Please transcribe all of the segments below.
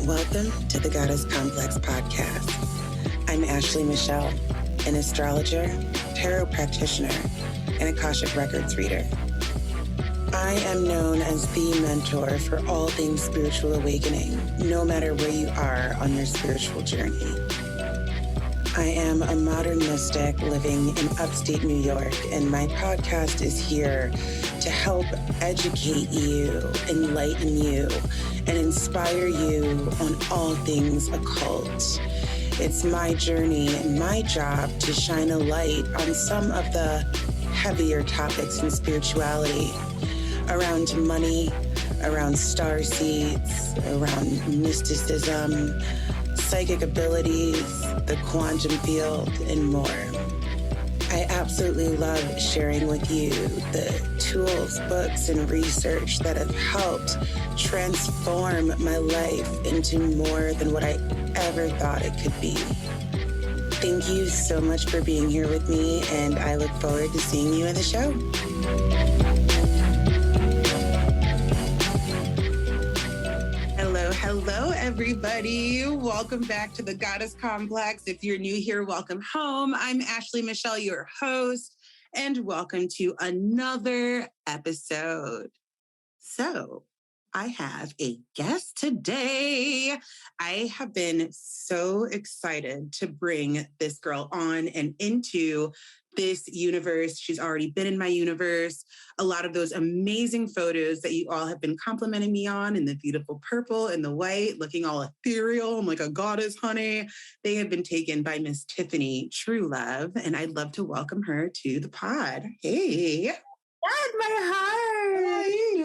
Welcome to the Goddess Complex podcast. I'm Ashley Michelle, an astrologer, tarot practitioner, and Akashic Records reader. I am known as the mentor for all things spiritual awakening, no matter where you are on your spiritual journey. I am a modern mystic living in upstate New York, and my podcast is here to help educate you, enlighten you, and inspire you on all things occult. It's my journey and my job to shine a light on some of the heavier topics in spirituality, around money, around star seeds, around mysticism, psychic abilities, the quantum field, and more. I absolutely love sharing with you the tools, books, and research that have helped transform my life into more than what I ever thought it could be. Thank you so much for being here with me, and I look forward to seeing you in the show. Hello, everybody. Welcome back to the Goddess Complex. If you're new here, welcome home. I'm Ashley Michelle, your host, and welcome to another episode. So, I have a guest today. I have been so excited to bring this girl on and into this universe. She's already been in my universe. A lot of those amazing photos that you all have been complimenting me on in the beautiful purple and the white, looking all ethereal. I'm like a goddess, honey. They have been taken by Miss Tiffany Truelove, and I'd love to welcome her to the pod. Hey. That's my heart. Hey.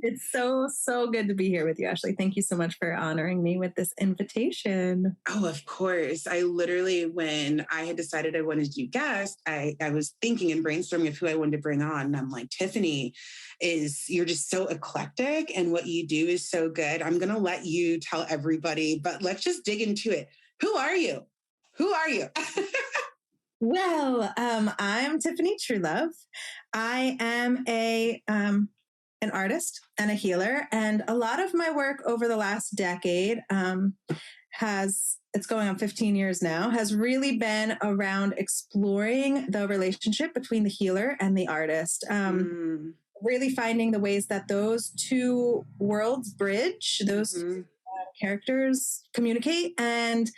It's so good to be here with you, Ashley. Thank you so much for honoring me with this invitation. Oh, of course. I literally, when I had decided I wanted to do guest, I was thinking and brainstorming of who I wanted to bring on. And I'm like, Tiffany, you're just so eclectic and what you do is so good. I'm going to let you tell everybody, but let's just dig into it. Who are you? Who are you? Well, I'm Tiffany Truelove. I am an artist and a healer. And a lot of my work over the last decade it's going on 15 years now, has really been around exploring the relationship between the healer and the artist. Really finding the ways that those two worlds bridge, those characters communicate. And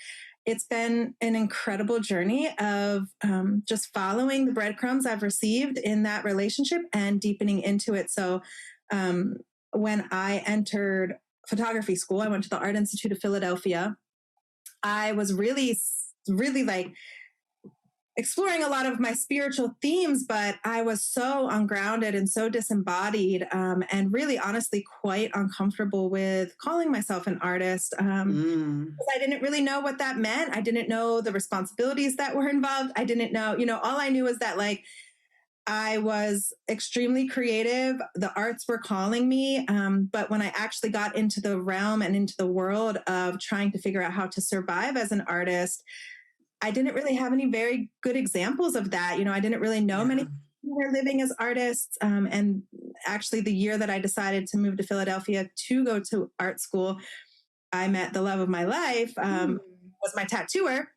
it's been an incredible journey of just following the breadcrumbs I've received in that relationship and deepening into it. So when I entered photography school, I went to the Art Institute of Philadelphia. I was really like exploring a lot of my spiritual themes, but I was so ungrounded and so disembodied and really honestly quite uncomfortable with calling myself an artist. Because I didn't really know what that meant. I didn't know the responsibilities that were involved. I didn't know, all I knew was that like I was extremely creative. The arts were calling me. But when I actually got into the realm and into the world of trying to figure out how to survive as an artist, I didn't really have any very good examples of that. I didn't really know many people who were living as artists. And actually the year that I decided to move to Philadelphia to go to art school, I met the love of my life, was my tattooer.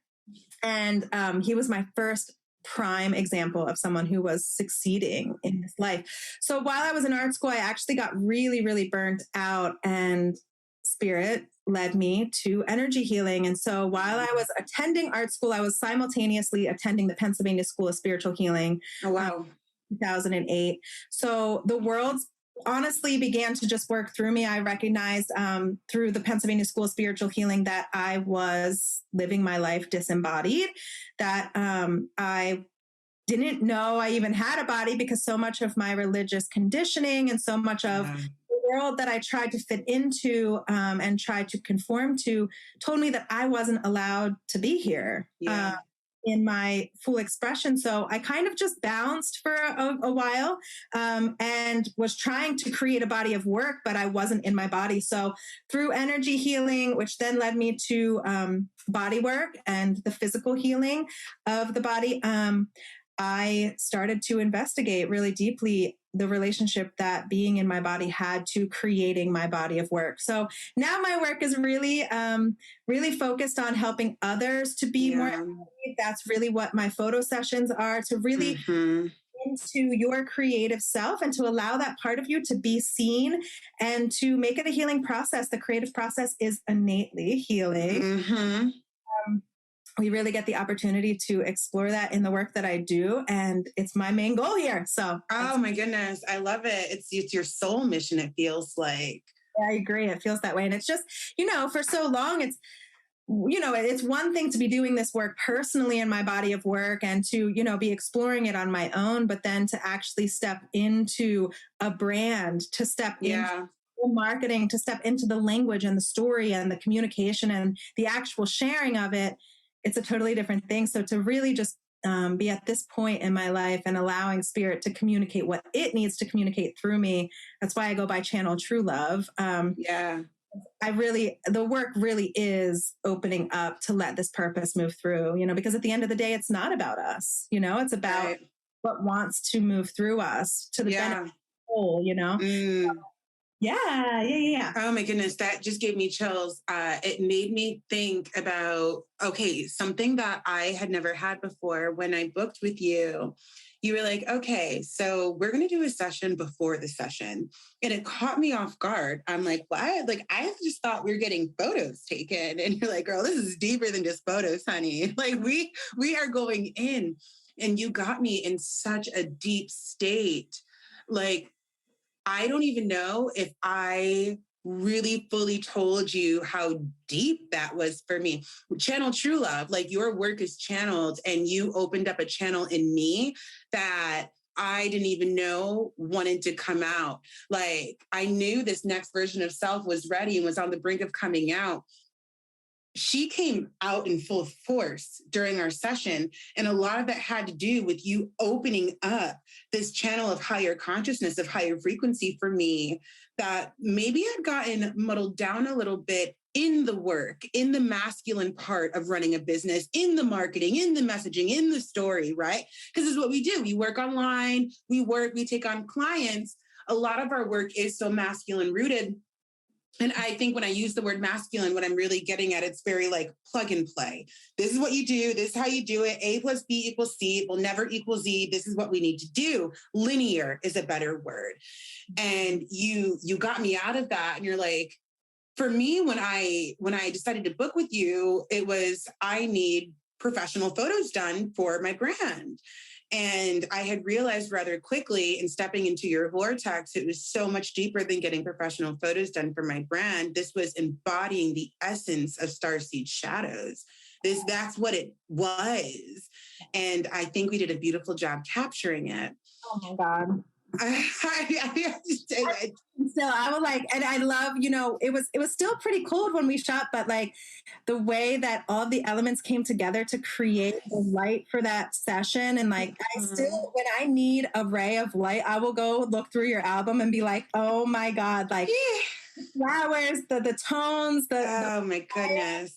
And he was my first prime example of someone who was succeeding in his life. So while I was in art school, I actually got really, really burnt out, and spirit led me to energy healing. And so while I was attending art school, I was simultaneously attending the Pennsylvania School of Spiritual Healing. Oh, wow. 2008. So the worlds honestly began to just work through me. I recognized through the Pennsylvania School of Spiritual Healing that I was living my life disembodied, that I didn't know I even had a body because so much of my religious conditioning and so much of the world that I tried to fit into and tried to conform to told me that I wasn't allowed to be here. In my full expression. So I kind of just bounced for a while and was trying to create a body of work, but I wasn't in my body. So through energy healing, which then led me to body work and the physical healing of the body, I started to investigate really deeply the relationship that being in my body had to creating my body of work. So now my work is really, really focused on helping others to be more embodied. That's really what my photo sessions are, to really into your creative self and to allow that part of you to be seen and to make it a healing process. The creative process is innately healing. We really get the opportunity to explore that in the work that I do. And it's my main goal here. So, oh my goodness, I love it. It's your soul mission, it feels like. I agree. It feels that way. And it's just, for so long, it's one thing to be doing this work personally in my body of work and to, be exploring it on my own, but then to actually step into a brand, to step into marketing, to step into the language and the story and the communication and the actual sharing of it. It's a totally different thing. So to really just be at this point in my life and allowing spirit to communicate what it needs to communicate through me. That's why I go by Channel True Love. The work really is opening up to let this purpose move through, because at the end of the day, it's not about us, it's about what wants to move through us to the benefit of the whole, Yeah. Oh my goodness, that just gave me chills. It made me think about, something that I had never had before. When I booked with you, you were like, okay, so we're going to do a session before the session. And it caught me off guard. I'm like, what? Like, I just thought we were getting photos taken. And you're like, girl, this is deeper than just photos, honey. Like we are going in, and you got me in such a deep state. Like, I don't even know if I really fully told you how deep that was for me. Channel True Love, like your work is channeled, and you opened up a channel in me that I didn't even know wanted to come out. Like, I knew this next version of self was ready and was on the brink of coming out. She came out in full force during our session. And a lot of that had to do with you opening up this channel of higher consciousness, of higher frequency for me, that maybe had gotten muddled down a little bit in the work, in the masculine part of running a business, in the marketing, in the messaging, in the story, right? Because this is what we do. We work online, we take on clients. A lot of our work is so masculine rooted. And I think when I use the word masculine, what I'm really getting at, it's very like plug and play. This is what you do. This is how you do it. A plus B equals C. It will never equal Z. This is what we need to do. Linear is a better word. And you got me out of that. And you're like, for me, when I decided to book with you, it was, I need professional photos done for my brand. And I had realized rather quickly in stepping into your vortex, it was so much deeper than getting professional photos done for my brand. This was embodying the essence of StarSeedShadows. That's what it was. And I think we did a beautiful job capturing it. Oh my God. So I was like, and I love, it was still pretty cold when we shot, but like the way that all the elements came together to create the light for that session. And like, I still, when I need a ray of light, I will go look through your album and be like, oh my God, like flowers, the tones, oh my goodness.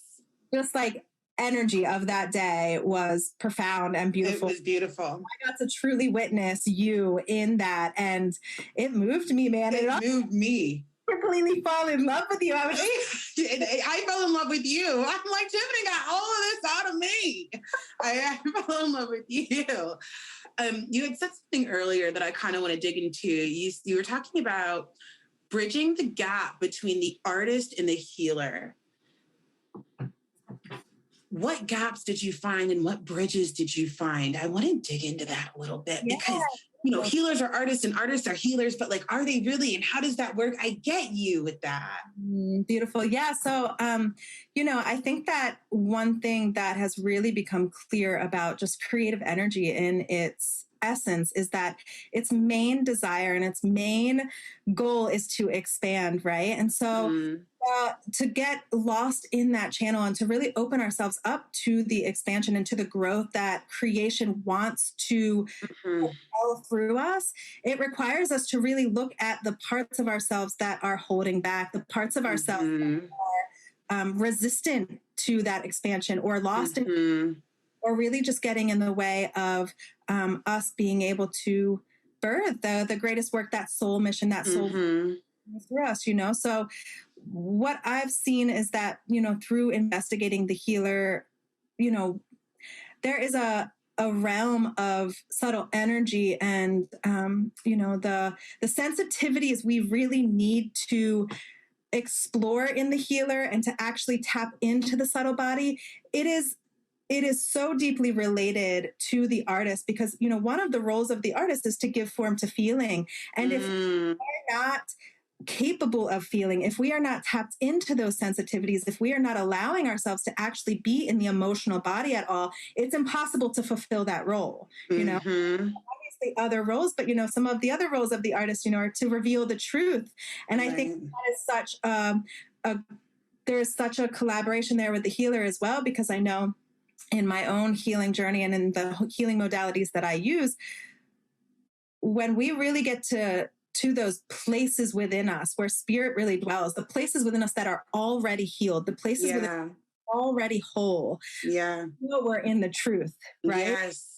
Just like energy of that day was profound and beautiful. It was beautiful. I got to truly witness you in that, and it moved me, man. It moved me. Completely fall in love with you. I fell in love with you. I'm like, Tiffany got all of this out of me. I fell in love with you. You had said something earlier that I kind of want to dig into. You were talking about bridging the gap between the artist and the healer. What gaps did you find and what bridges did you find? I want to dig into that a little bit because, healers are artists and artists are healers, but like, are they really? And how does that work? I get you with that. Beautiful. Yeah. So, I think that one thing that has really become clear about just creative energy in its essence is that its main desire and its main goal is to expand, right? And so to get lost in that channel and to really open ourselves up to the expansion and to the growth that creation wants to propel through us, it requires us to really look at the parts of ourselves that are holding back, the parts of ourselves that are resistant to that expansion or lost in, or really just getting in the way of us being able to birth, the greatest work, that soul mission, that soul through us, So what I've seen is that, through investigating the healer, there is a realm of subtle energy and, the sensitivities we really need to explore in the healer and to actually tap into the subtle body. It is so deeply related to the artist because, one of the roles of the artist is to give form to feeling. And if we're not capable of feeling, if we are not tapped into those sensitivities, if we are not allowing ourselves to actually be in the emotional body at all, it's impossible to fulfill that role, obviously other roles, but some of the other roles of the artist, are to reveal the truth. And I think that is such there's such a collaboration there with the healer as well, because I know in my own healing journey and in the healing modalities that I use, when we really get to those places within us where spirit really dwells, the places within us that are already healed, the places within us already whole, we're in the truth, right?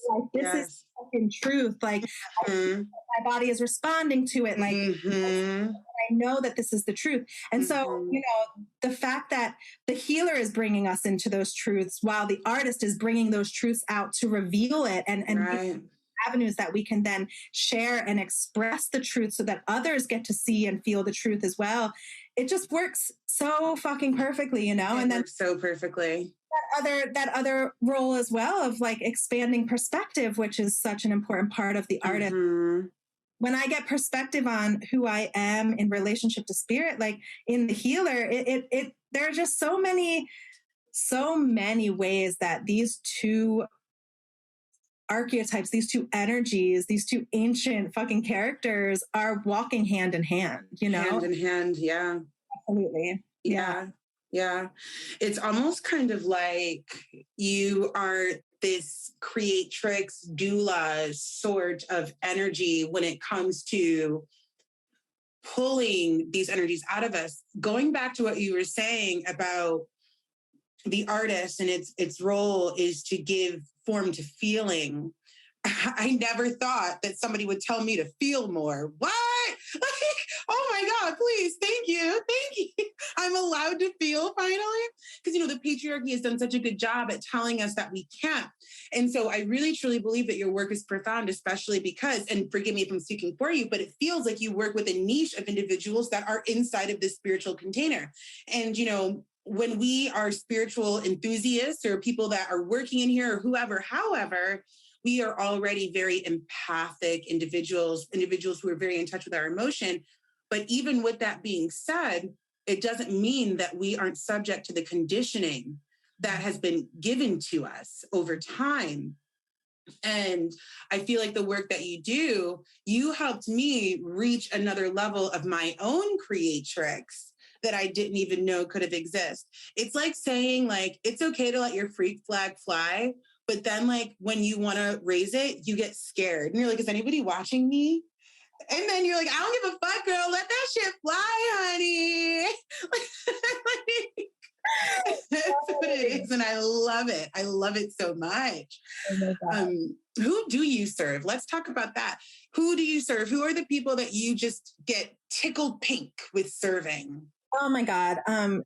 Like, this is fucking truth. Like, my body is responding to it. Like, I know that this is the truth. And so, the fact that the healer is bringing us into those truths while the artist is bringing those truths out to reveal it and avenues that we can then share and express the truth so that others get to see and feel the truth as well. It just works so fucking perfectly, and then works so perfectly. That other role as well of like expanding perspective, which is such an important part of the artist. When I get perspective on who I am in relationship to spirit, like in the healer, there are just so many ways that these two archetypes, these two energies, these two ancient fucking characters are walking hand in hand, Hand in hand, yeah. Absolutely. Yeah. It's almost kind of like you are this creatrix doula sort of energy when it comes to pulling these energies out of us. Going back to what you were saying about the artist and its role is to give form to feeling. I never thought that somebody would tell me to feel more. What? Like, oh my God, please. Thank you. I'm allowed to feel finally. Because, the patriarchy has done such a good job at telling us that we can't. And so I really, truly believe that your work is profound, especially because, and forgive me if I'm speaking for you, but it feels like you work with a niche of individuals that are inside of this spiritual container. And, when we are spiritual enthusiasts or people that are working in here or whoever, however, we are already very empathic individuals who are very in touch with our emotion. But even with that being said, it doesn't mean that we aren't subject to the conditioning that has been given to us over time. And I feel like the work that you do, you helped me reach another level of my own creatrix that I didn't even know could have existed. It's like saying, like, it's okay to let your freak flag fly, but then, like, when you want to raise it, you get scared. And you're like, is anybody watching me? And then you're like, I don't give a fuck, girl. Let that shit fly, honey. That's what it is. And I love it. I love it so much. Who do you serve? Let's talk about that. Who do you serve? Who are the people that you just get tickled pink with serving? Oh my God.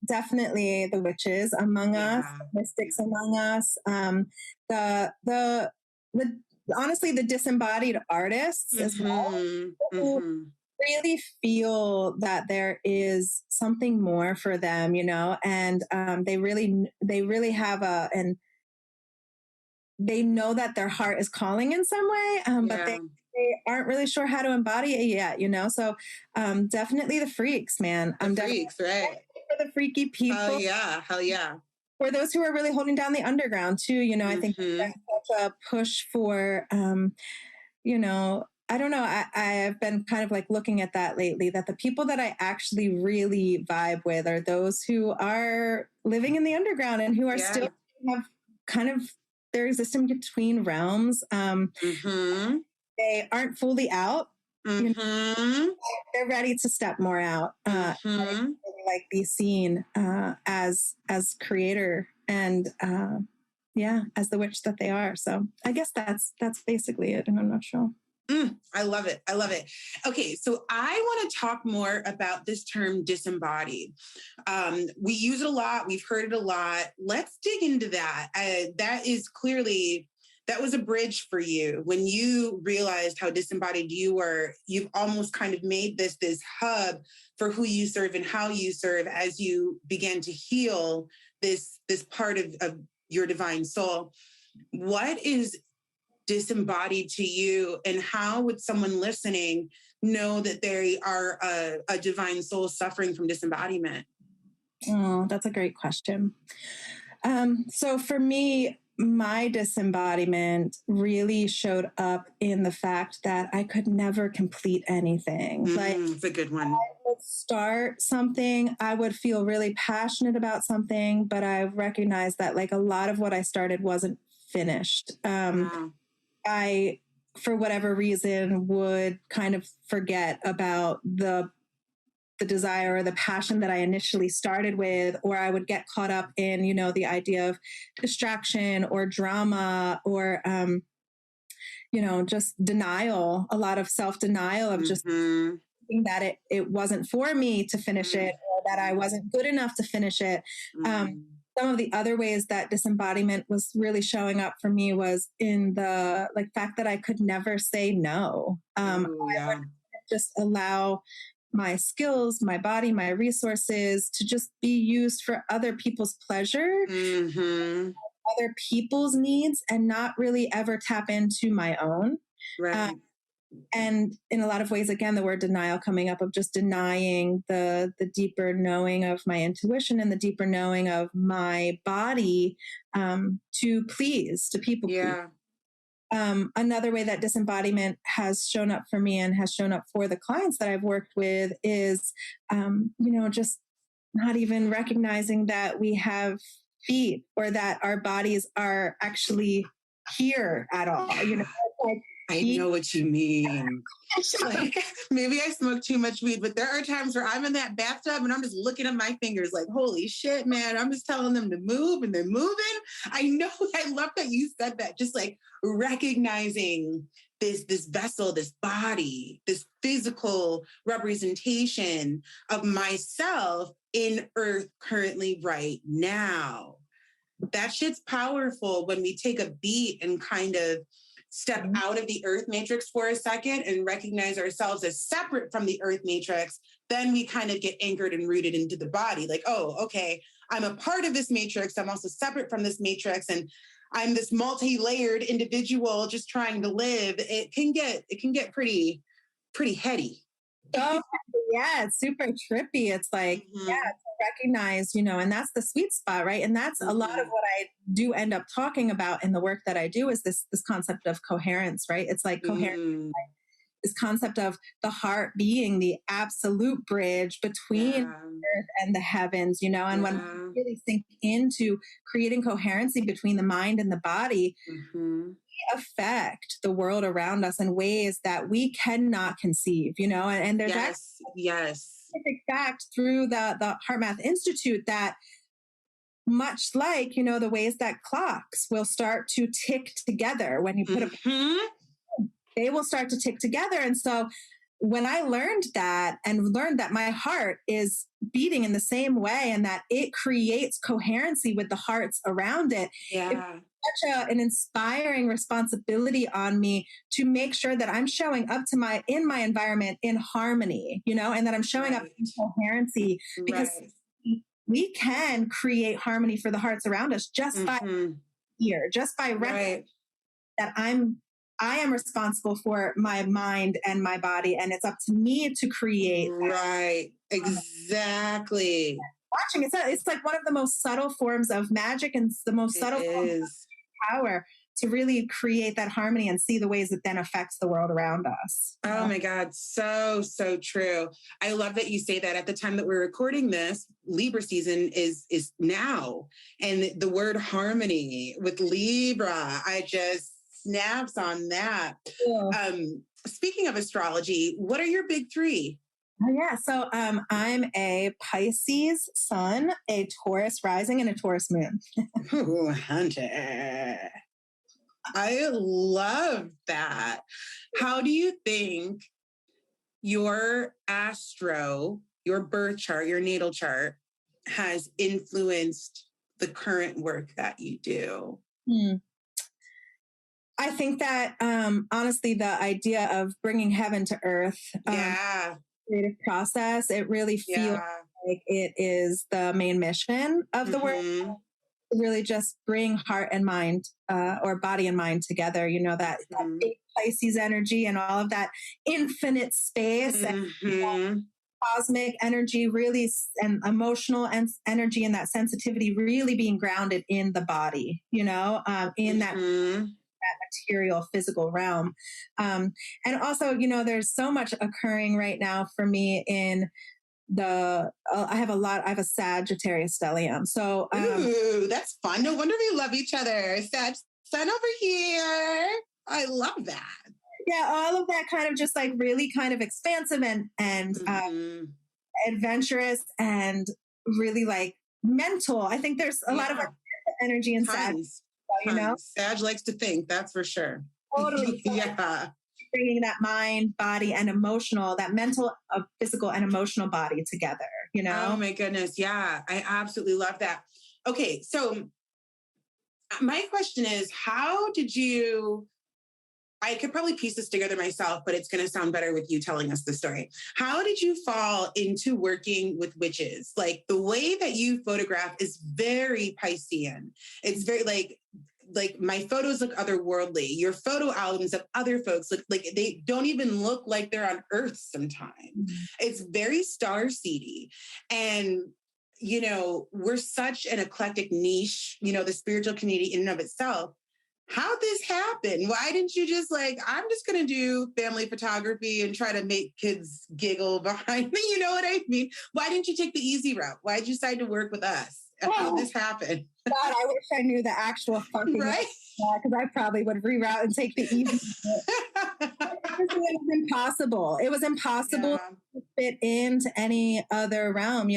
Definitely the witches among us, mystics among us. The honestly, the disembodied artists as well, who really feel that there is something more for them, and they really have and they know that their heart is calling in some way, but they aren't really sure how to embody it yet, So definitely the freaks, man. The freaks, right? For the freaky people. Hell yeah. For those who are really holding down the underground too, I think there's such a push for, I don't know. I've been kind of like looking at that lately, that the people that I actually really vibe with are those who are living in the underground and who are still have kind of, they're existing between realms. They aren't fully out. They're ready to step more out, really, like be seen as creator and as the witch that they are. So I guess that's basically it in a nutshell. I love it. I love it. Okay, so I want to talk more about this term disembodied. We use it a lot. We've heard it a lot. Let's dig into that. That was a bridge for you when you realized how disembodied you were. You've almost kind of made this hub for who you serve and how you serve as you began to heal this part of your divine soul. What is disembodied to you, and how would someone listening know that they are a divine soul suffering from disembodiment? Oh, that's a great question. So for me, my disembodiment really showed up in the fact that I could never complete anything. It's a good one. I would start something, I would feel really passionate about something, but I recognized that like a lot of what I started wasn't finished. Wow. I, for whatever reason, would kind of forget about the desire or the passion that I initially started with, or I would get caught up in, the idea of distraction or drama or, just denial, a lot of self-denial of just thinking that it wasn't for me to finish it, or that I wasn't good enough to finish it. Some of the other ways that disembodiment was really showing up for me was in the fact that I could never say no. I would just allow my skills, my body, my resources to just be used for other people's pleasure, other people's needs, and not really ever tap into my own. Right. And in a lot of ways, again, the word denial coming up, of just denying the deeper knowing of my intuition and the deeper knowing of my body to people. Yeah. Another way that disembodiment has shown up for me and has shown up for the clients that I've worked with is, just not even recognizing that we have feet or that our bodies are actually here at all. I know what you mean. Maybe I smoke too much weed, but there are times where I'm in that bathtub and I'm just looking at my fingers like, holy shit, man. I'm just telling them to move and they're moving. I know. I love that you said that. Just like recognizing this vessel, this body, this physical representation of myself in earth currently right now. That shit's powerful when we take a beat and kind of step out of the earth matrix for a second and recognize ourselves as separate from the earth matrix. Then we kind of get anchored and rooted into the body. Like, oh, okay, I'm a part of this matrix. I'm also separate from this matrix. And I'm this multi-layered individual just trying to live. It can get pretty heady. Oh, yeah, it's super trippy. It's like, to recognize, and that's the sweet spot, right? And that's a lot of what I do end up talking about in the work that I do is this concept of coherence, right? It's like coherence, this concept of the heart being the absolute bridge between the earth and the heavens, and when we really sink into creating coherency between the mind and the body, we affect the world around us in ways that we cannot conceive, and there's actually specific fact through the Heart Math Institute that much like, the ways that clocks will start to tick together when you put they will start to tick together. And so when I learned that and learned that my heart is beating in the same way and that it creates coherency with the hearts around it, it's such an inspiring responsibility on me to make sure that I'm showing up to in my environment in harmony, and that I'm showing up in coherency, because we can create harmony for the hearts around us just by recognizing that I am responsible for my mind and my body, and it's up to me to create. Right. Exactly. Watching, it's like one of the most subtle forms of magic and the most subtle forms of power to really create that harmony and see the ways it then affects the world around us. Oh my God. So true. I love that you say that. At the time that we're recording this, Libra season is now. And the word harmony with Libra, I just snaps on that. Speaking of astrology, what are your big three? Oh, yeah. So I'm a Pisces sun, a Taurus rising, and a Taurus moon. Ooh, hunter. I love that. How do you think your your birth chart, your natal chart has influenced the current work that you do? I think that honestly, the idea of bringing heaven to earth, creative process, it really feels like it is the main mission of the work. Really just bring heart and mind or body and mind together, that big Pisces energy and all of that infinite space and cosmic energy really, and emotional energy and that sensitivity really being grounded in the body, in that material physical realm. And also, there's so much occurring right now for me in I have a Sagittarius stellium. So, ooh, that's fun. No wonder we love each other. Sag sun over here. I love that. Yeah. All of that kind of just like really kind of expansive and adventurous and really like mental. I think there's a lot of energy in Sag. Sag likes to think, that's for sure. Totally. Bringing that mind, body, and emotional, that mental, physical, and emotional body together, Oh my goodness. Yeah, I absolutely love that. Okay, so my question is, how did you, I could probably piece this together myself, but it's going to sound better with you telling us the story. How did you fall into working with witches? Like the way that you photograph is very Piscean. It's very like my photos look otherworldly. Your photo albums of other folks look like they don't even look like they're on Earth sometimes. It's very starseedy. And, we're such an eclectic niche, the spiritual community in and of itself. How'd this happen? Why didn't you just I'm just going to do family photography and try to make kids giggle behind me? You know what I mean? Why didn't you take the easy route? Why did you decide to work with us? How did this happen? God, I wish I knew the actual fucking right? Because I probably would reroute and take the easy route. It was impossible. It was impossible to fit into any other realm,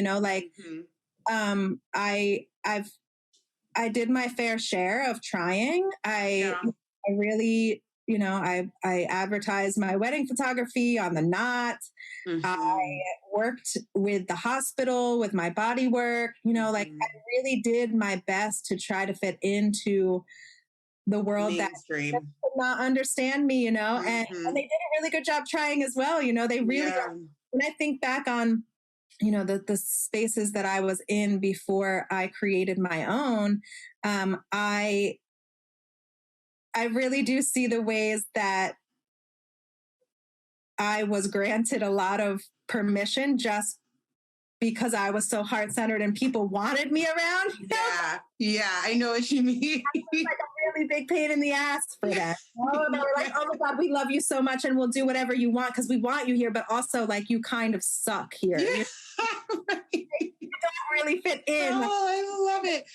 I did my fair share of trying. I really, I advertised my wedding photography on the Knot. I worked with the hospital with my body work, I really did my best to try to fit into the world mainstream that could not understand me, and they did a really good job trying as well. They really, when I think back on, the spaces that I was in before I created my own, I really do see the ways that I was granted a lot of permission just because I was so heart-centered and people wanted me around. Yeah, I know what you mean. I was like a really big pain in the ass for that. They were like, oh my God, we love you so much and we'll do whatever you want because we want you here, but also like you kind of suck here. Yeah. You don't really fit in. Oh, I love it.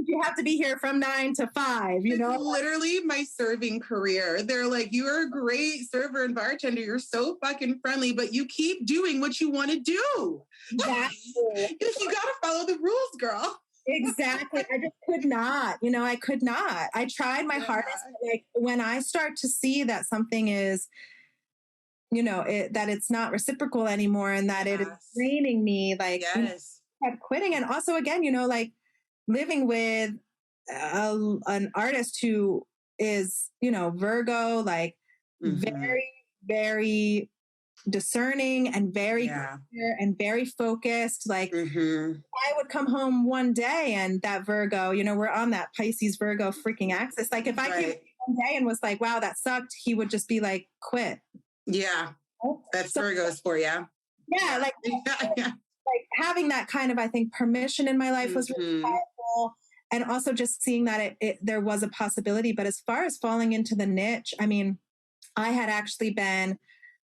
You have to be here from 9 to 5, It's literally my serving career. They're like, you're a great server and bartender. You're so fucking friendly, but you keep doing what you want to do. Exactly. You got to follow the rules, girl. Exactly. I just could not, I could not. I tried my hardest. Like when I start to see that something is, that it's not reciprocal anymore and that it is draining me, like, I kept quitting. And also again, like living with an artist who is, Virgo, like very, very discerning and very clear and very focused. Like I would come home one day and that Virgo, we're on that Pisces Virgo freaking axis. Like if I came one day and was like, wow, that sucked, he would just be like, quit. Yeah. That's Virgo's for you. Yeah. Like, like having that kind of, I think, permission in my life was really powerful. And also just seeing that there was a possibility. But as far as falling into the niche, I mean, I had actually been,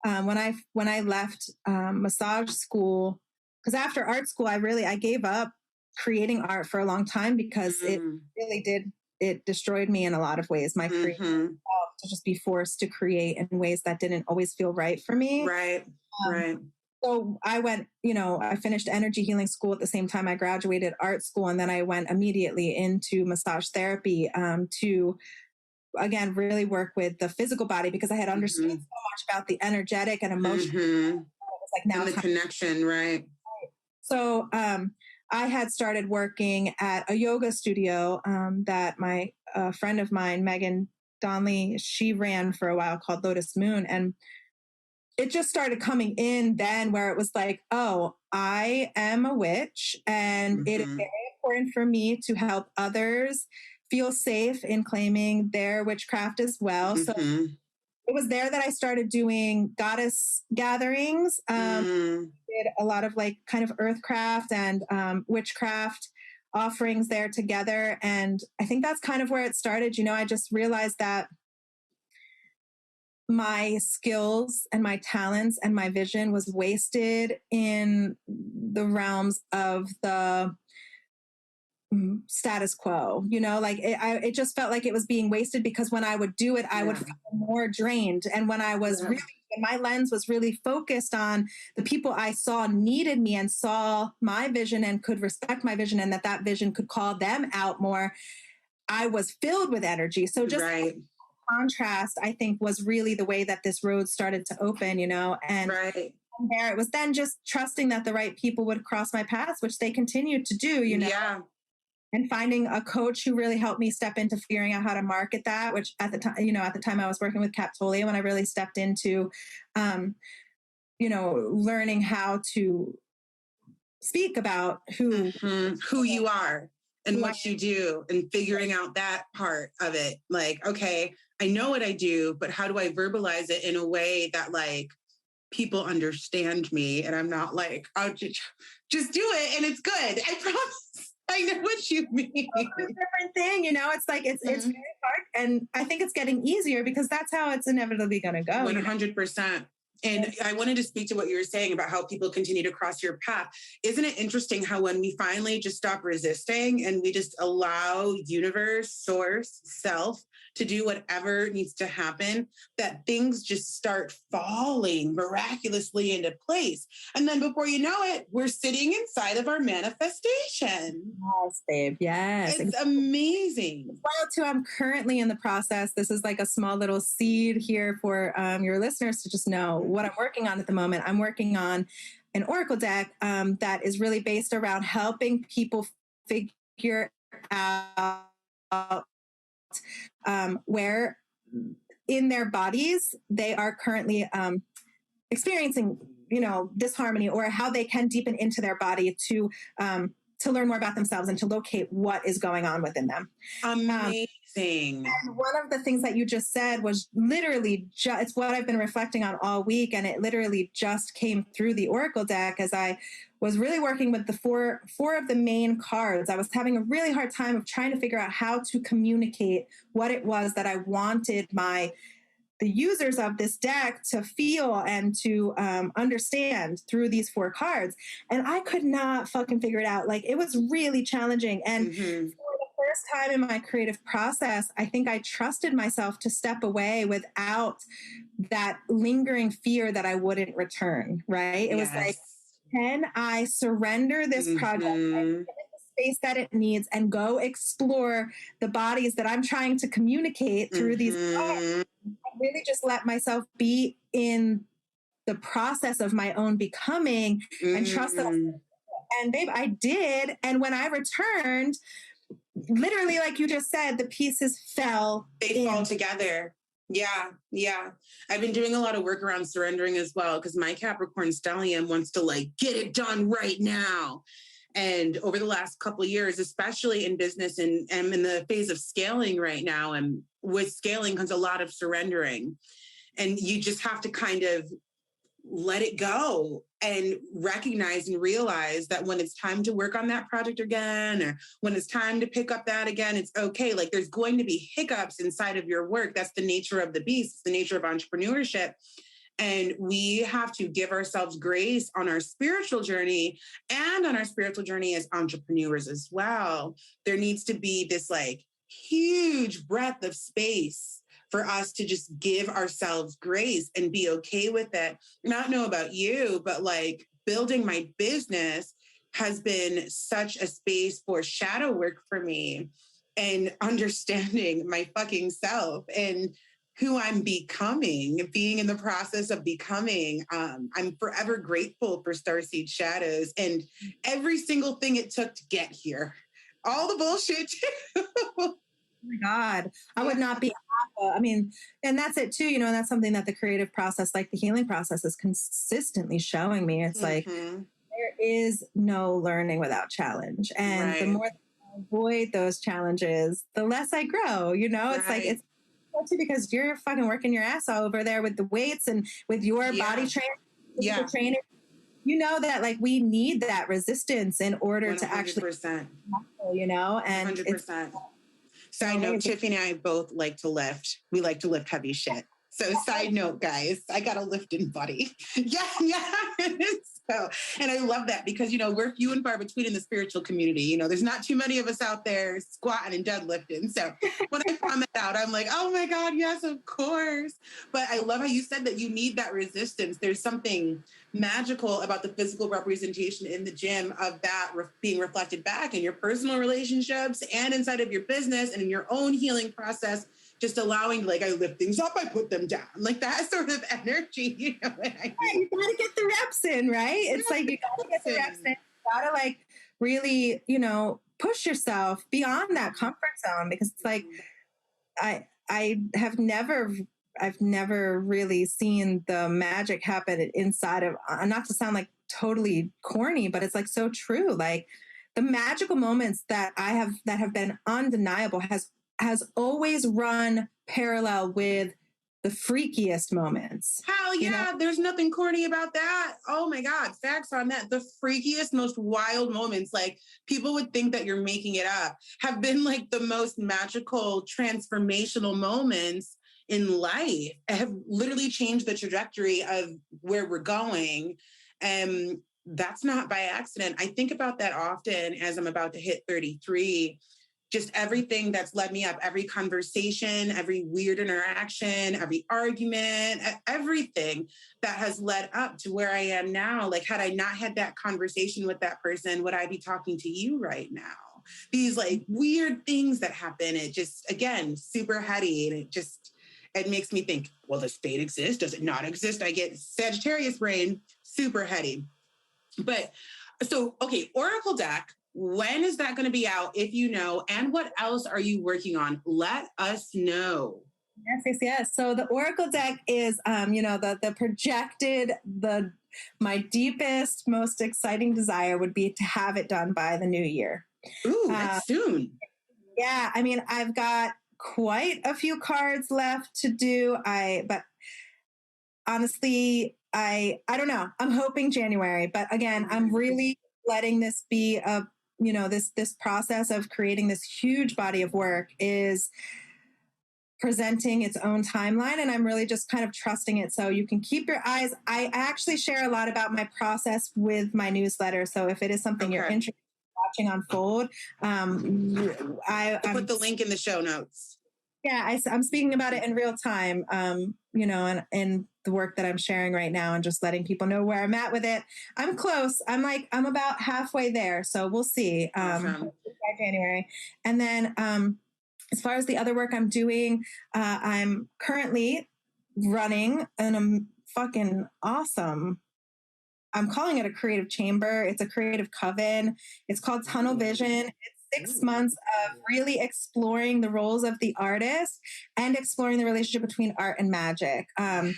when I left massage school, because after art school, I gave up creating art for a long time because it really did, it destroyed me in a lot of ways. My creative self, to just be forced to create in ways that didn't always feel right for me. Right. So I went, I finished energy healing school at the same time I graduated art school. And then I went immediately into massage therapy to again, really work with the physical body because I had understood so much about the energetic and emotional. It was like now and the connection, right? So I had started working at a yoga studio that my friend of mine, Megan Donnelly, she ran for a while, called Lotus Moon. And it just started coming in then where it was like, oh, I am a witch, and it is very important for me to help others feel safe in claiming their witchcraft as well. So it was there that I started doing goddess gatherings. Did a lot of like kind of earthcraft and witchcraft offerings there together. And I think that's kind of where it started. You know, I just realized that my skills and my talents and my vision was wasted in the realms of the status quo, you know, like it just felt like it was being wasted because when I would do it, I would feel more drained. And when I was really, my lens was really focused on the people I saw needed me and saw my vision and could respect my vision and that vision could call them out more, I was filled with energy. So just contrast, I think, was really the way that this road started to open, you know, and from there it was then just trusting that the right people would cross my path, which they continued to do, you know, and finding a coach who really helped me step into figuring out how to market that, which at the time, you know, at the time I was working with Captolia when I really stepped into, you know, learning how to speak about who you are and what you do and figuring out that part of it. Like, okay, I know what I do, but how do I verbalize it in a way that like people understand me? And I'm not like, I'll just do it and it's good. I promise. I know what you mean. It's a different thing, you know, it's like, it's very hard. And I think it's getting easier because that's how it's inevitably going to go. 100%. And I wanted to speak to what you were saying about how people continue to cross your path. Isn't it interesting how when we finally just stop resisting and we just allow universe, source, self to do whatever needs to happen, that things just start falling miraculously into place. And then before you know it, we're sitting inside of our manifestation. Yes, babe. Yes. It's amazing. Well, too, I'm currently in the process. This is like a small little seed here for your listeners to just know what I'm working on at the moment. I'm working on an oracle deck that is really based around helping people figure out where in their bodies they are currently experiencing, you know, disharmony, or how they can deepen into their body to learn more about themselves and to locate what is going on within them. Amazing. And one of the things that you just said was literally it's what I've been reflecting on all week. And it literally just came through the oracle deck as I was really working with the four of the main cards. I was having a really hard time of trying to figure out how to communicate what it was that I wanted the users of this deck to feel and to understand through these four cards. And I could not fucking figure it out. Like, it was really challenging. And for the first time in my creative process, I think I trusted myself to step away without that lingering fear that I wouldn't return, right? It was like, can I surrender this project and give it the space that it needs and go explore the bodies that I'm trying to communicate through these cards? Really just let myself be in the process of my own becoming and trust that. And babe, I did. And when I returned, literally, like you just said, the pieces fell. They fall together. Yeah. Yeah. I've been doing a lot of work around surrendering as well, because my Capricorn stellium wants to like get it done right now. And over the last couple of years, especially in business, and I'm in the phase of scaling right now. And with scaling comes a lot of surrendering. And you just have to kind of let it go and recognize and realize that when it's time to work on that project again, or when it's time to pick up that again, it's okay. Like, there's going to be hiccups inside of your work. That's the nature of the beast. It's the nature of entrepreneurship. And we have to give ourselves grace on our spiritual journey and on our spiritual journey as entrepreneurs as well. There needs to be this like huge breadth of space for us to just give ourselves grace and be okay with it. Not know about you, but like building my business has been such a space for shadow work for me. and understanding my fucking self and who I'm becoming, being in the process of becoming. I'm forever grateful for StarSeedShadows and every single thing it took to get here. All the bullshit too. Oh my God, I would not be. I mean, and that's it too, you know, and that's something that the creative process, like the healing process, is consistently showing me. It's like, there is no learning without challenge. And the more I avoid those challenges, the less I grow, you know, it's like, it's because you're fucking working your ass off over there with the weights and with your body training. You know that like we need that resistance in order 100%. To actually, you know, and 100%. Side note, Tiffany and I both like to lift. We like to lift heavy shit. So side note, guys, I got a lifting buddy. Yeah. So, and I love that because, you know, we're few and far between in the spiritual community. You know, there's not too many of us out there squatting and deadlifting. So when I found that out, I'm like, oh my God, yes, of course. But I love how you said that you need that resistance. There's something magical about the physical representation in the gym of that being reflected back in your personal relationships and inside of your business and in your own healing process. Just allowing, like, I lift things up, I put them down, like that sort of energy, you know what I mean? You gotta get the reps in, right? It's like, you gotta get the reps in. You gotta, like, really, you know, push yourself beyond that comfort zone, because it's like, I've never really seen the magic happen inside of, not to sound like totally corny, but it's like so true. Like the magical moments that have been undeniable has always run parallel with the freakiest moments. Hell yeah, you know? There's nothing corny about that. Oh my God, facts on that. The freakiest, most wild moments, like people would think that you're making it up, have been like the most magical, transformational moments in life, have literally changed the trajectory of where we're going. And that's not by accident. I think about that often as I'm about to hit 33. Just everything that's led me up, every conversation, every weird interaction, every argument, everything that has led up to where I am now. Like, had I not had that conversation with that person, would I be talking to you right now? These like weird things that happen. It just, again, super heady. And it makes me think, well, does fate exist? Does it not exist? I get Sagittarius brain, super heady. But so, okay, Oracle deck. When is that going to be out, if you know? And what else are you working on? Let us know. Yes. So the Oracle deck is, you know, the projected, my deepest, most exciting desire would be to have it done by the new year. Ooh, that's soon. Yeah. I mean, I've got quite a few cards left to do. But honestly, I don't know. I'm hoping January, but again, I'm really letting this be you know, this process of creating this huge body of work is presenting its own timeline. And I'm really just kind of trusting it. So you can keep your eyes. I actually share a lot about my process with my newsletter. So if it is something you're interested in watching unfold, I'll put the link in the show notes. Yeah, I'm speaking about it in real time, you know, and the work that I'm sharing right now and just letting people know where I'm at with it. I'm close. I'm about halfway there. So we'll see by January. And then as far as the other work I'm doing, I'm currently running an fucking awesome, I'm calling it a creative chamber. It's a creative coven. It's called Tunnel Vision. 6 months of really exploring the roles of the artist and exploring the relationship between art and magic. It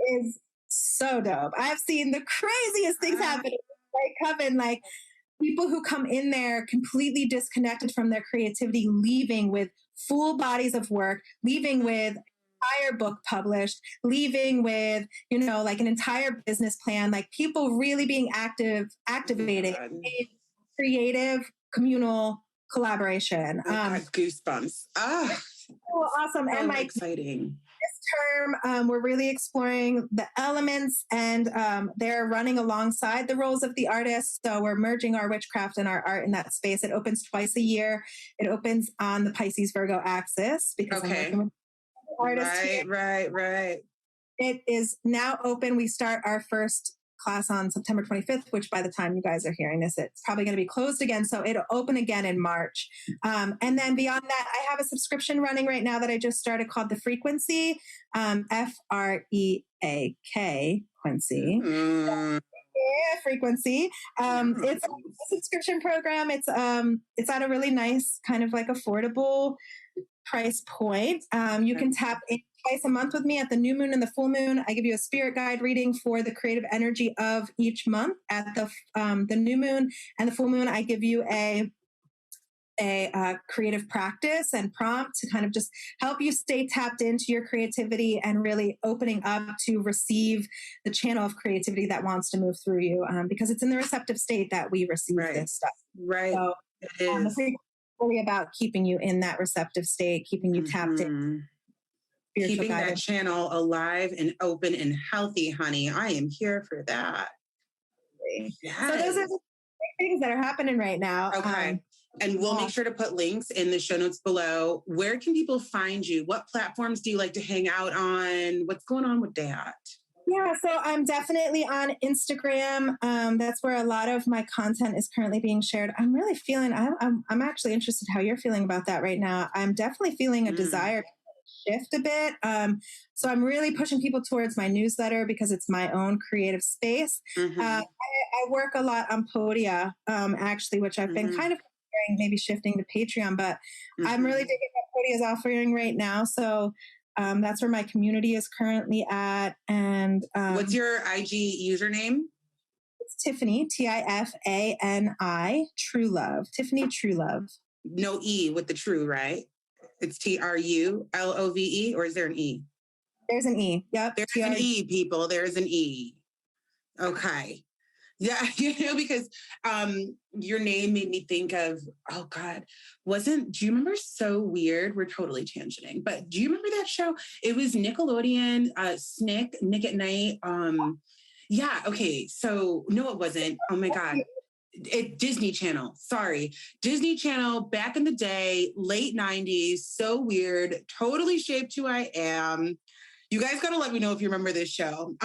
is so dope. I've seen the craziest things happen. Like Coven, like people who come in there completely disconnected from their creativity, leaving with full bodies of work, leaving with entire book published, leaving with, you know, like an entire business plan, like people really being activated in creative communal collaboration. Goosebumps. Oh, awesome. So and exciting. This term, we're really exploring the elements, and they're running alongside the roles of the artist. So we're merging our witchcraft and our art in that space. It opens twice a year. It opens on the Pisces Virgo axis because I'm working with artists. Right. It is now open. We start our first class on September 25th, which by the time you guys are hearing this, it's probably going to be closed again. So it'll open again in March. And then beyond that, I have a subscription running right now that I just started called The Frequency, FREAK, Quincy. Frequency. It's a subscription program. It's at a really nice kind of like affordable price point. You can tap in twice a month with me at the new moon and the full moon. I give you a spirit guide reading for the creative energy of each month. At the new moon and the full moon, I give you a creative practice and prompt to kind of just help you stay tapped into your creativity and really opening up to receive the channel of creativity that wants to move through you, because it's in the receptive state that we receive this stuff. Right. So, it is really about keeping you in that receptive state, keeping you tapped in. Keeping that channel alive and open and healthy, honey. I am here for that. Yes. So those are the things that are happening right now. Okay. And we'll make sure to put links in the show notes below. Where can people find you? What platforms do you like to hang out on? What's going on with that? Yeah, so I'm definitely on Instagram. That's where a lot of my content is currently being shared. I'm really feeling, I'm actually interested how you're feeling about that right now. I'm definitely feeling a desire to shift a bit. So I'm really pushing people towards my newsletter because it's my own creative space. I work a lot on Podia, actually, which I've been kind of maybe shifting to Patreon, but I'm really digging what Podia is offering right now. So that's where my community is currently at. And what's your IG username? It's Tiffany, Tifani, True Love. Tiffany True Love. No E with the true, right? It's TRULOVE, or is there an E? There's an E. Yep. There's an E, people. There's an E. Okay. Yeah, because your name made me think of, oh God, do you remember So Weird? We're totally tangenting, but do you remember that show? It was Nickelodeon, Nick at Night. Yeah, okay. So no, it wasn't. Oh my God. Disney Channel. Sorry. Disney Channel back in the day, late 90s, So Weird, totally shaped who I am. You guys got to let me know if you remember this show.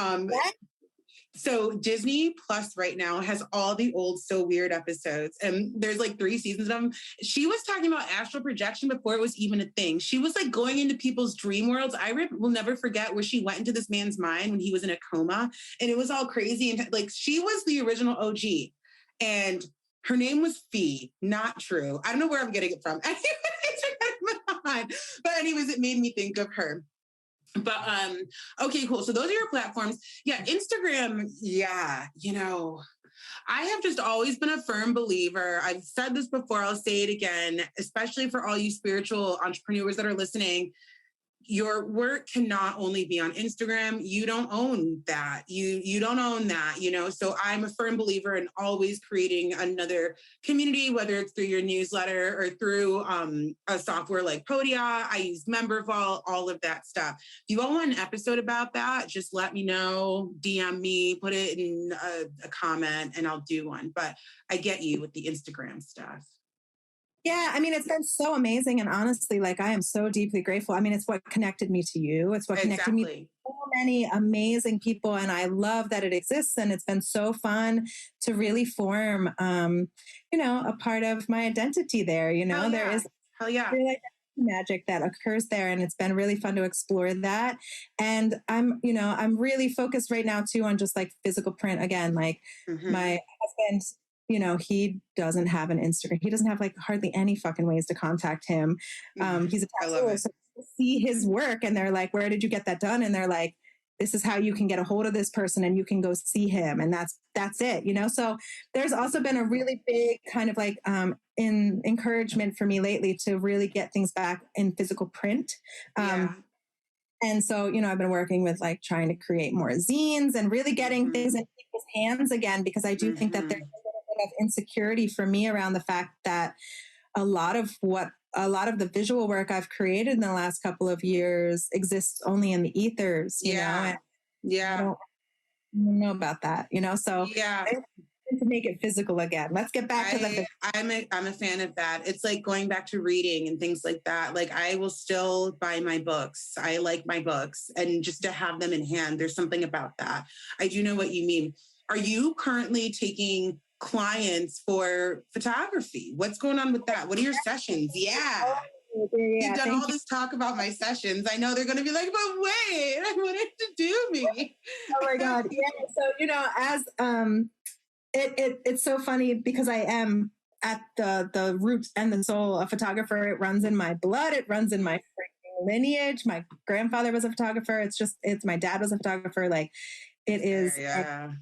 So Disney Plus right now has all the old So Weird episodes, and there's like 3 seasons of them. She was talking about astral projection before it was even a thing. She was like going into people's dream worlds. I will never forget where she went into this man's mind when he was in a coma, and it was all crazy. And like, she was the original OG, and her name was Fee, not True. I don't know where I'm getting it from. But anyways, it made me think of her. But, okay, cool. So those are your platforms. Yeah. Instagram. Yeah. I have just always been a firm believer. I've said this before. I'll say it again, especially for all you spiritual entrepreneurs that are listening. Your work cannot only be on Instagram. You don't own that. You don't own that, So I'm a firm believer in always creating another community, whether it's through your newsletter or through a software like Podia. I use MemberVault, all of that stuff. If you all want an episode about that, just let me know, DM me, put it in a comment, and I'll do one. But I get you with the Instagram stuff. Yeah, I mean, it's been so amazing. And honestly, like, I am so deeply grateful. I mean, it's what connected me to you. It's what connected me to so many amazing people. And I love that it exists. And it's been so fun to really form, a part of my identity there. There is really magic that occurs there. And it's been really fun to explore that. And I'm really focused right now too on just like physical print again. Like my husband, he doesn't have an Instagram. He doesn't have like hardly any fucking ways to contact him. He's a tattooer, so see his work and they're like, where did you get that done? And they're like, this is how you can get a hold of this person and you can go see him. And that's it, So there's also been a really big kind of like encouragement for me lately to really get things back in physical print. And so, I've been working with like trying to create more zines and really getting things in people's hands again, because I do think that there's of insecurity for me around the fact that a lot of the visual work I've created in the last couple of years exists only in the ethers, you know? And I don't know about that, So to make it physical again. Let's get back to I'm a fan of that. It's like going back to reading and things like that. Like, I will still buy my books. I like my books, and just to have them in hand, there's something about that. I do know what you mean. Are you currently taking clients for photography? What's going on with that? What are your sessions? Yeah. You've done all this talk about my sessions. I know they're going to be like, but wait, I wanted to do me. Oh my God. Yeah. So, as it's so funny because I am at the roots and the soul a photographer. It runs in my blood. It runs in my lineage. My grandfather was a photographer. It's my dad was a photographer. Like it is. Yeah.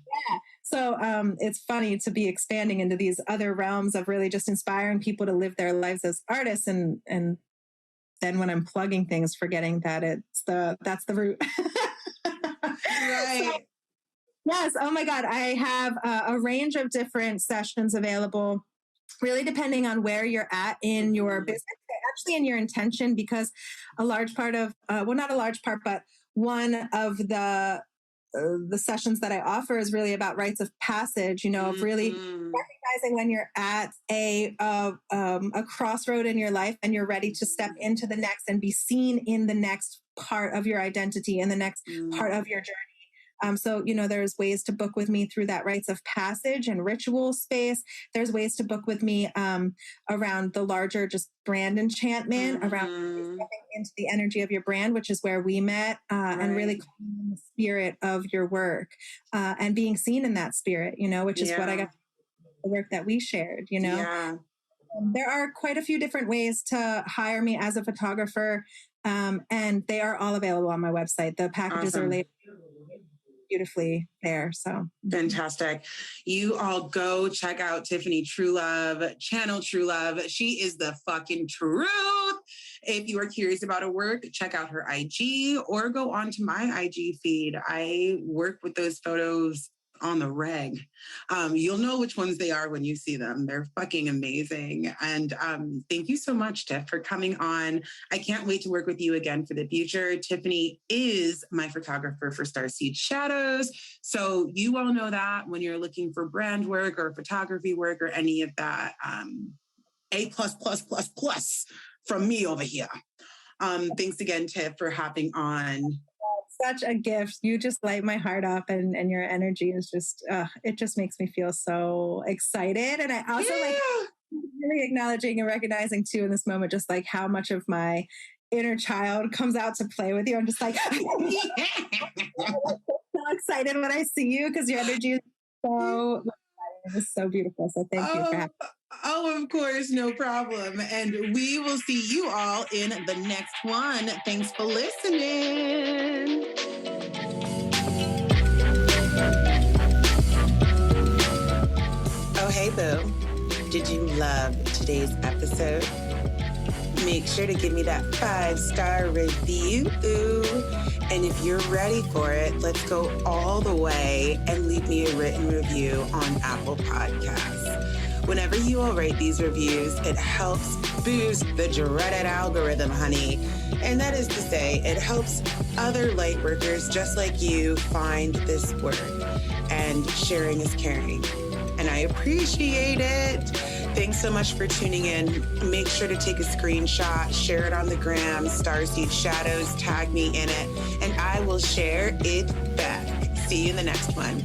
So it's funny to be expanding into these other realms of really just inspiring people to live their lives as artists, and then when I'm plugging things, forgetting that that's the root. Right. So, yes. Oh my God. I have a range of different sessions available, really depending on where you're at in your business, actually in your intention, because a large part of, not a large part, but one of the sessions that I offer is really about rites of passage, of really recognizing when you're at a crossroad in your life and you're ready to step into the next and be seen in the next part of your identity and the next part of your journey. So, there's ways to book with me through that rites of passage and ritual space. There's ways to book with me around the larger just brand enchantment, around stepping into the energy of your brand, which is where we met, and really calling in the spirit of your work and being seen in that spirit, which is what I got the work that we shared, Yeah. There are quite a few different ways to hire me as a photographer, and they are all available on my website. The packages are labeled beautifully there. So fantastic. You all go check out Tiffany Truelove, channel Truelove. She is the fucking truth. If you are curious about her work, check out her IG or go onto my IG feed. I work with those photos on the reg. You'll know which ones they are when you see them. They're fucking amazing. And thank you so much, Tiff, for coming on. I can't wait to work with you again for the future. Tiffany is my photographer for StarSeedShadows. So you all know that when you're looking for brand work or photography work or any of that, A+++ from me over here. Thanks again, Tiff, for hopping on. Such a gift. You just light my heart up, and your energy is just, it just makes me feel so excited. And I also like really acknowledging and recognizing too in this moment, just like how much of my inner child comes out to play with you. I'm just like, I'm so excited when I see you because your energy is so, it's so beautiful. So thank you for having me. Oh, of course, no problem. And we will see you all in the next one. Thanks for listening. Oh, hey, boo. Did you love today's episode? Make sure to give me that 5-star review. And if you're ready for it, let's go all the way and leave me a written review on Apple Podcasts. Whenever you all rate these reviews, it helps boost the dreaded algorithm, honey. And that is to say, it helps other light workers just like you find this work. And sharing is caring. And I appreciate it. Thanks so much for tuning in. Make sure to take a screenshot, share it on the gram, StarSeedShadows, tag me in it, and I will share it back. See you in the next one.